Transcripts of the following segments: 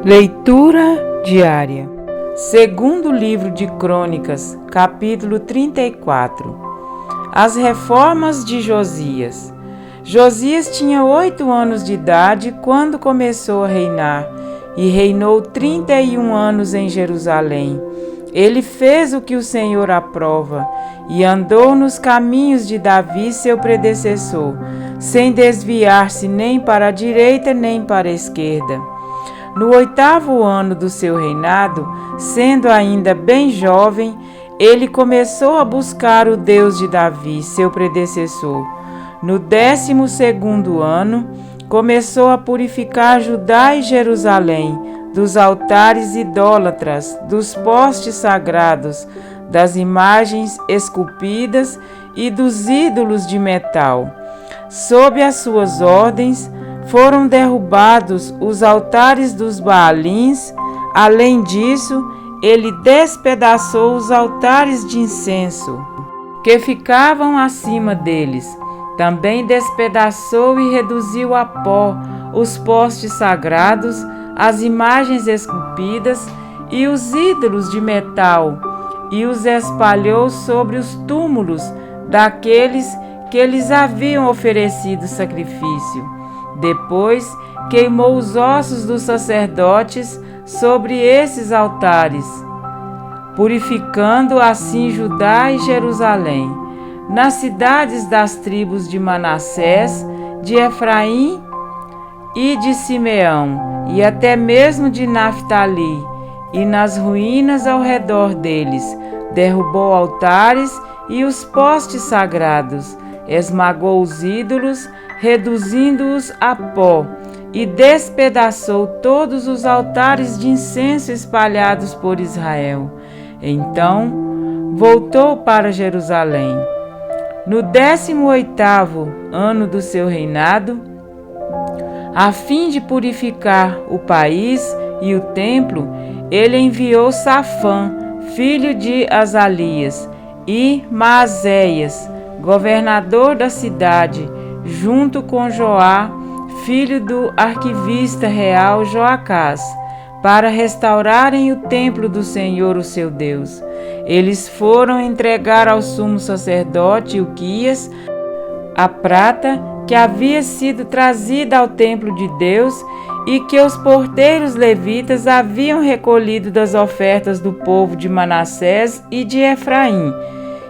Leitura diária. Segundo livro de Crônicas, capítulo 34. As reformas de Josias. Josias tinha 8 anos de idade quando começou a reinar e reinou 31 anos em Jerusalém. Ele fez o que o Senhor aprova e andou nos caminhos de Davi, seu predecessor, sem desviar-se nem para a direita nem para a esquerda. No 8º ano do seu reinado, sendo ainda bem jovem, ele começou a buscar o Deus de Davi, seu predecessor. No 12º ano, começou a purificar Judá e Jerusalém dos altares idólatras, dos postes sagrados, das imagens esculpidas e dos ídolos de metal. Sob as suas ordens, foram derrubados os altares dos Baalins. Além disso, ele despedaçou os altares de incenso que ficavam acima deles. Também despedaçou e reduziu a pó os postes sagrados, as imagens esculpidas e os ídolos de metal, e os espalhou sobre os túmulos daqueles que lhes haviam oferecido sacrifício. Depois, queimou os ossos dos sacerdotes sobre esses altares, purificando assim Judá e Jerusalém. Nas cidades das tribos de Manassés, de Efraim e de Simeão, e até mesmo de Naftali, e nas ruínas ao redor deles, derrubou altares e os postes sagrados, esmagou os ídolos, reduzindo-os a pó, e despedaçou todos os altares de incenso espalhados por Israel. Então, voltou para Jerusalém. No 18º ano do seu reinado, a fim de purificar o país e o templo, ele enviou Safã, filho de Azalias, e Maazéias, governador da cidade, junto com Joá, filho do arquivista real Joacás, para restaurarem o templo do Senhor, o seu Deus. Eles foram entregar ao sumo sacerdote Ilquias a prata que havia sido trazida ao templo de Deus e que os porteiros levitas haviam recolhido das ofertas do povo de Manassés e de Efraim,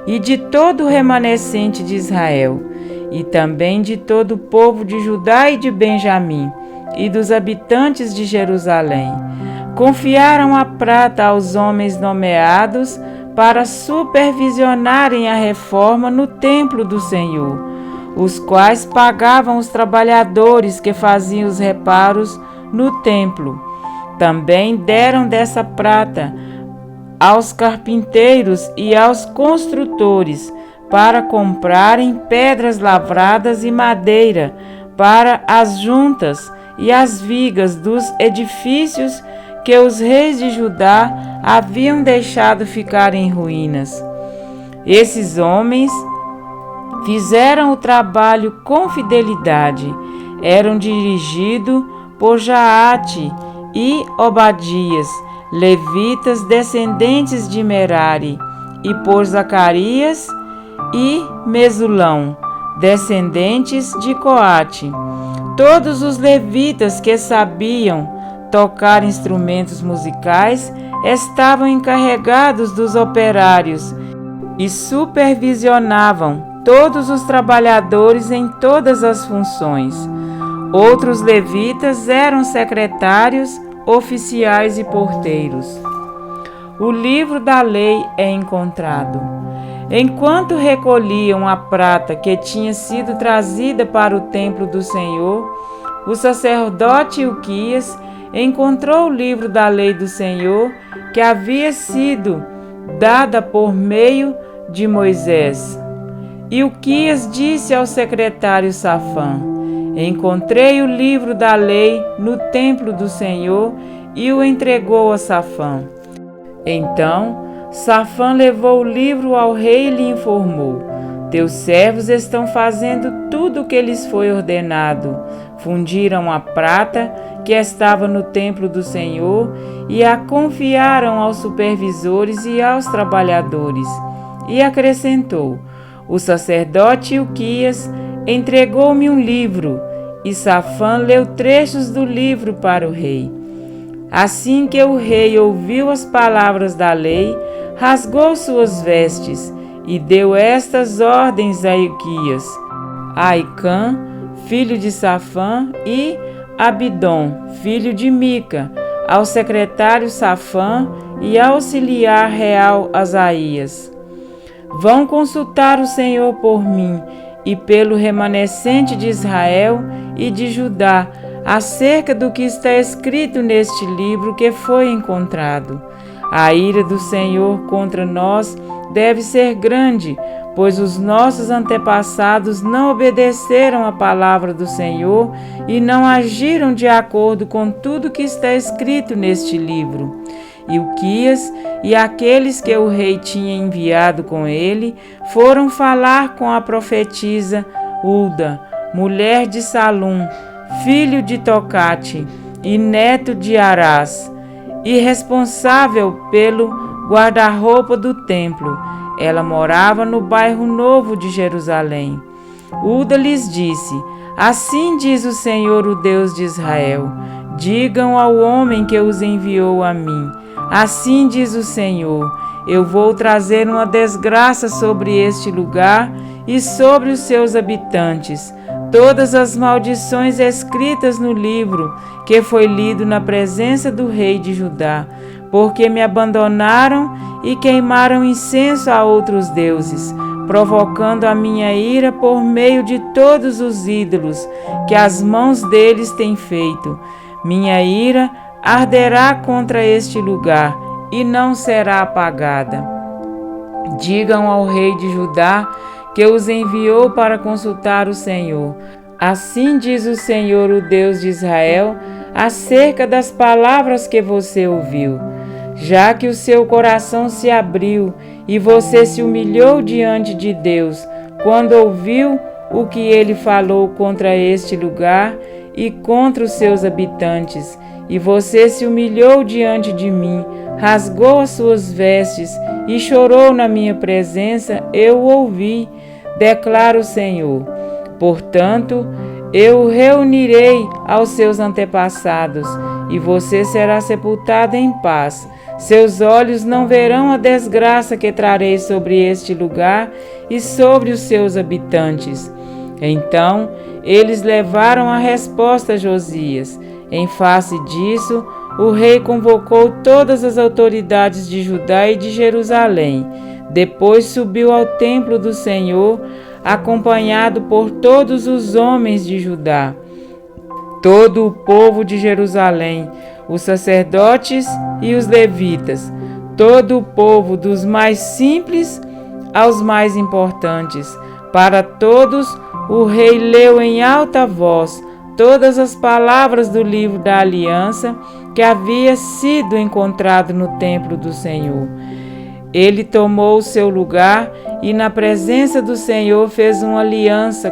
e de todo o remanescente de Israel, e também de todo o povo de Judá e de Benjamim, e dos habitantes de Jerusalém. Confiaram a prata aos homens nomeados para supervisionarem a reforma no templo do Senhor, os quais pagavam os trabalhadores que faziam os reparos no templo. Também deram dessa prata aos carpinteiros e aos construtores, para comprarem pedras lavradas e madeira para as juntas e as vigas dos edifícios que os reis de Judá haviam deixado ficar em ruínas. Esses homens fizeram o trabalho com fidelidade. Eram dirigidos por Jaate e Obadias, levitas descendentes de Merari, e por Zacarias e Mesulão, descendentes de Coate. Todos os levitas que sabiam tocar instrumentos musicais estavam encarregados dos operários e supervisionavam todos os trabalhadores em todas as funções. Outros levitas eram secretários, oficiais e porteiros. O livro da lei é encontrado. Enquanto recolhiam a prata que tinha sido trazida para o templo do Senhor, o sacerdote Ilquias encontrou o livro da lei do Senhor que havia sido dada por meio de Moisés. Ilquias disse ao secretário Safã: encontrei o livro da lei no templo do Senhor, e o entregou a Safã. Então Safã levou o livro ao rei e lhe informou: Teus servos estão fazendo tudo o que lhes foi ordenado. Fundiram a prata que estava no templo do Senhor e a confiaram aos supervisores e aos trabalhadores. E acrescentou: o sacerdote Ilquias entregou-me um livro, e Safã leu trechos do livro para o rei. Assim que o rei ouviu as palavras da lei, rasgou suas vestes e deu estas ordens a Ilquias, a Aicã, filho de Safã, e Abidom, filho de Mica, ao secretário Safã e ao auxiliar real Asaías: vão consultar o Senhor por mim e pelo remanescente de Israel e de Judá, acerca do que está escrito neste livro que foi encontrado. A ira do Senhor contra nós deve ser grande, pois os nossos antepassados não obedeceram à palavra do Senhor e não agiram de acordo com tudo que está escrito neste livro. Ilquias e aqueles que o rei tinha enviado com ele foram falar com a profetisa Hulda, mulher de Salum, filho de Tocate e neto de Arás, e responsável pelo guarda-roupa do templo. Ela morava no bairro Novo de Jerusalém. Hulda lhes disse: assim diz o Senhor, o Deus de Israel: digam ao homem que os enviou a mim: assim diz o Senhor, eu vou trazer uma desgraça sobre este lugar e sobre os seus habitantes. Todas as maldições escritas no livro que foi lido na presença do rei de Judá, porque me abandonaram e queimaram incenso a outros deuses, provocando a minha ira por meio de todos os ídolos que as mãos deles têm feito. Minha ira arderá contra este lugar e não será apagada. Digam ao rei de Judá que os enviou para consultar o Senhor: assim diz o Senhor, o Deus de Israel, acerca das palavras que você ouviu. Já que o seu coração se abriu e você se humilhou diante de Deus, quando ouviu o que ele falou contra este lugar e contra os seus habitantes, e você se humilhou diante de mim, rasgou as suas vestes e chorou na minha presença, eu o ouvi, declara o Senhor. Portanto, eu o reunirei aos seus antepassados, e você será sepultado em paz. Seus olhos não verão a desgraça que trarei sobre este lugar e sobre os seus habitantes. Então, eles levaram a resposta a Josias. Em face disso, o rei convocou todas as autoridades de Judá e de Jerusalém. Depois subiu ao templo do Senhor, acompanhado por todos os homens de Judá, todo o povo de Jerusalém, os sacerdotes e os levitas, todo o povo, dos mais simples aos mais importantes. Para todos, o rei leu em alta voz todas as palavras do livro da aliança que havia sido encontrado no templo do Senhor. Ele tomou o seu lugar e, na presença do Senhor, fez uma aliança,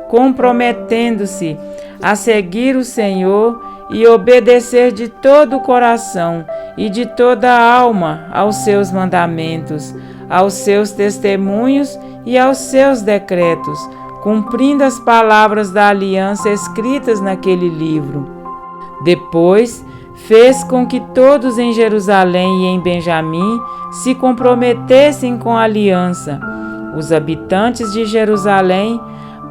comprometendo-se a seguir o Senhor e obedecer de todo o coração e de toda a alma aos seus mandamentos, aos seus testemunhos e aos seus decretos, cumprindo as palavras da aliança escritas naquele livro. Depois, fez com que todos em Jerusalém e em Benjamim se comprometessem com a aliança. Os habitantes de Jerusalém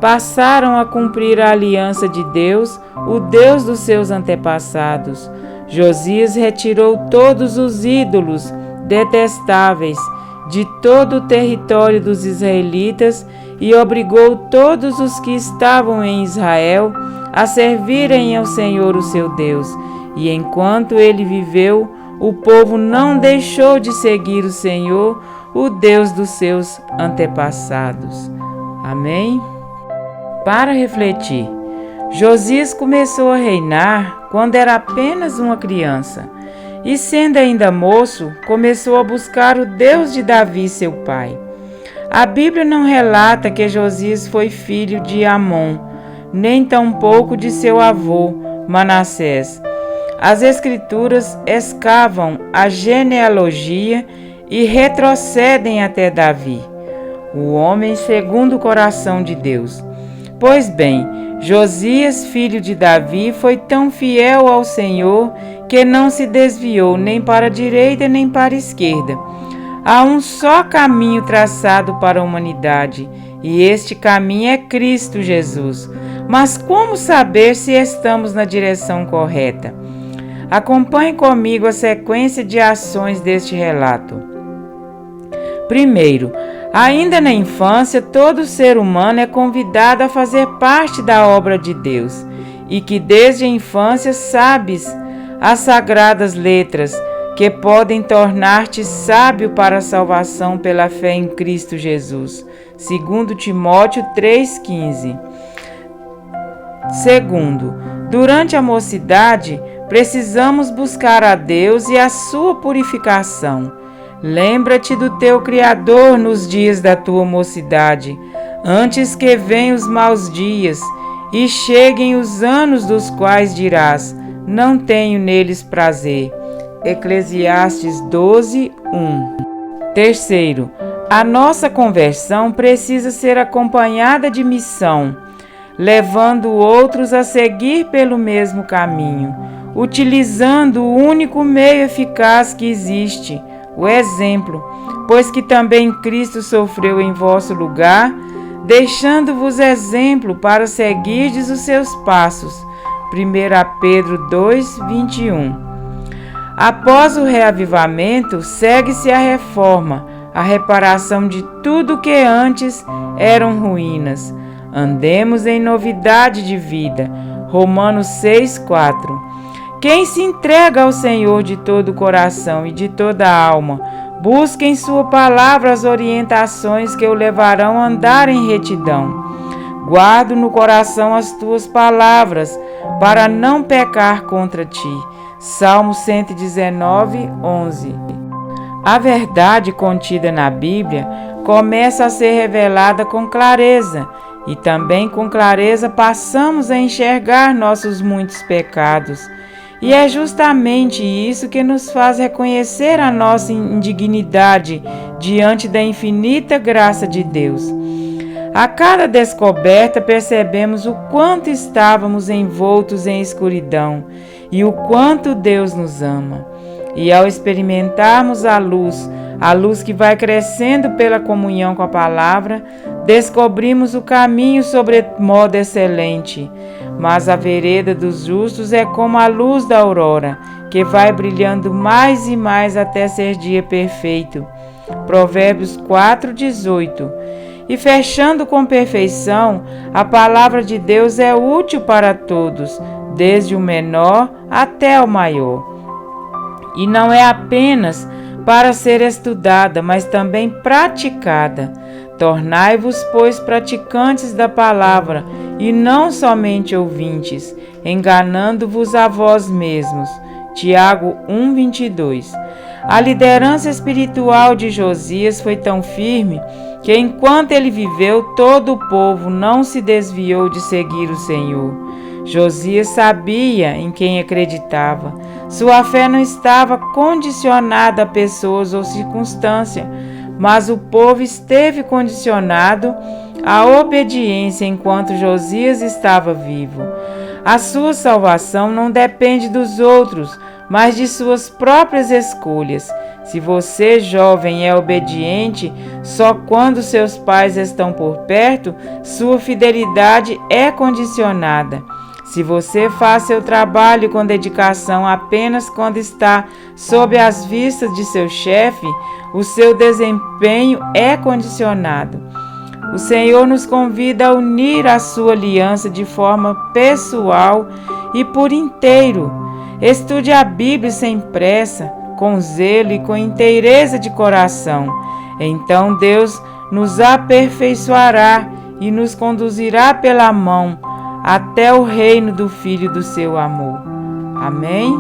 passaram a cumprir a aliança de Deus, o Deus dos seus antepassados. Josias retirou todos os ídolos detestáveis de todo o território dos israelitas e obrigou todos os que estavam em Israel a servirem ao Senhor, o seu Deus. E enquanto ele viveu, o povo não deixou de seguir o Senhor, o Deus dos seus antepassados. Amém? Para refletir, Josias começou a reinar quando era apenas uma criança, e sendo ainda moço, começou a buscar o Deus de Davi, seu pai. A Bíblia não relata que Josias foi filho de Amon, nem tampouco de seu avô, Manassés. As Escrituras escavam a genealogia e retrocedem até Davi, o homem segundo o coração de Deus. Pois bem, Josias, filho de Davi, foi tão fiel ao Senhor que não se desviou nem para a direita nem para a esquerda. Há um só caminho traçado para a humanidade, e este caminho é Cristo Jesus. Mas como saber se estamos na direção correta? Acompanhe comigo a sequência de ações deste relato. Primeiro, ainda na infância, todo ser humano é convidado a fazer parte da obra de Deus, e que desde a infância sabes as sagradas letras, que podem tornar-te sábio para a salvação pela fé em Cristo Jesus. 2 Timóteo 3,15. Segundo, durante a mocidade, precisamos buscar a Deus e a sua purificação. Lembra-te do teu Criador nos dias da tua mocidade, antes que venham os maus dias e cheguem os anos dos quais dirás: não tenho neles prazer. Eclesiastes 12:1. Terceiro, a nossa conversão precisa ser acompanhada de missão, levando outros a seguir pelo mesmo caminho, utilizando o único meio eficaz que existe, o exemplo, pois que também Cristo sofreu em vosso lugar, deixando-vos exemplo para seguirdes os seus passos. 1 Pedro 2:21. Após o reavivamento, segue-se a reforma, a reparação de tudo que antes eram ruínas. Andemos em novidade de vida. Romanos 6:4. Quem se entrega ao Senhor de todo o coração e de toda a alma, busque em sua palavra as orientações que o levarão a andar em retidão. Guardo no coração as tuas palavras, para não pecar contra ti. Salmo 119:11. A verdade contida na Bíblia começa a ser revelada com clareza, e também com clareza passamos a enxergar nossos muitos pecados. E é justamente isso que nos faz reconhecer a nossa indignidade diante da infinita graça de Deus. A cada descoberta percebemos o quanto estávamos envoltos em escuridão e o quanto Deus nos ama. E ao experimentarmos a luz que vai crescendo pela comunhão com a palavra, descobrimos o caminho sobremodo excelente. Mas a vereda dos justos é como a luz da aurora, que vai brilhando mais e mais até ser dia perfeito. Provérbios 4:18. E fechando com perfeição, a palavra de Deus é útil para todos, desde o menor até o maior. E não é apenas para ser estudada, mas também praticada. Tornai-vos, pois, praticantes da palavra, e não somente ouvintes, enganando-vos a vós mesmos. Tiago 1:22. A liderança espiritual de Josias foi tão firme que, enquanto ele viveu, todo o povo não se desviou de seguir o Senhor. Josias sabia em quem acreditava. Sua fé não estava condicionada a pessoas ou circunstâncias, mas o povo esteve condicionado à obediência enquanto Josias estava vivo. A sua salvação não depende dos outros, mas de suas próprias escolhas. Se você, jovem, é obediente só quando seus pais estão por perto, sua fidelidade é condicionada. Se você faz seu trabalho com dedicação apenas quando está sob as vistas de seu chefe, o seu desempenho é condicionado. O Senhor nos convida a unir a sua aliança de forma pessoal e por inteiro. Estude a Bíblia sem pressa, com zelo e com inteireza de coração. Então Deus nos aperfeiçoará e nos conduzirá pela mão até o reino do Filho do seu amor. Amém?